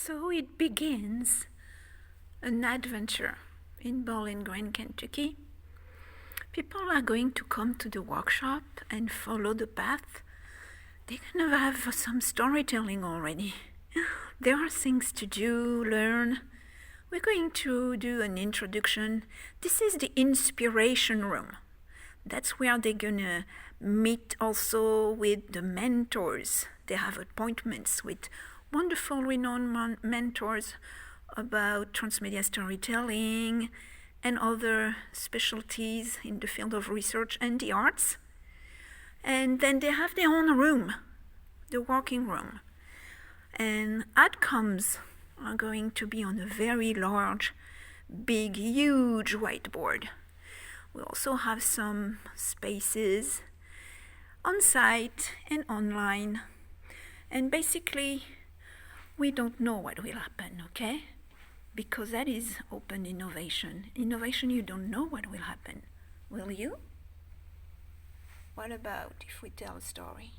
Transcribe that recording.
So it begins an adventure in Bowling Green, Kentucky. People are going to come to the workshop and follow the path. They're going to have some storytelling already. There are things to do, learn. We're going to do an introduction. This is the inspiration room. That's where they're going to meet also with the mentors. They have appointments with wonderful renowned mentors about transmedia storytelling and other specialties in the field of research and the arts. And then they have their own room, the working room. And outcomes are going to be on a very large, big, huge whiteboard. We also have some spaces on site and online. And basically, we don't know what will happen, okay? Because that is open innovation. Innovation, you don't know what will happen. Will you? What about if we tell a story?